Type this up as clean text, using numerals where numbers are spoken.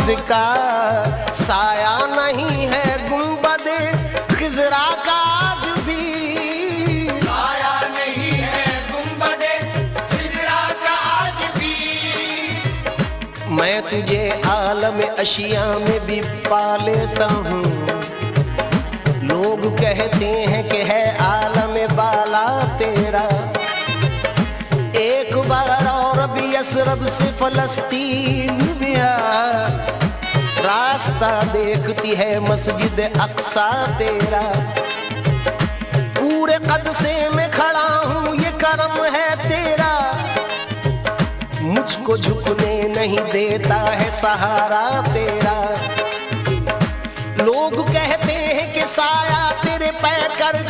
गुंबद का साया नहीं है, गुंबद खिजरा का आज भी साया नहीं है, गुंबद खिजरा का आज भी। मैं तुझे आलम अशिया में भी पा लेता हूँ। लोग कहते हैं कि है आलम बाला तेरा। एक बार और भी यसरब से फलस्तीन में आ, रास्ता देखती है मस्जिद अक्सा तेरा। पूरे कद से मैं खड़ा हूँ, ये करम है तेरा। मुझको झुकने नहीं देता है सहारा तेरा। लोग कहते हैं कि साया तेरे पैकर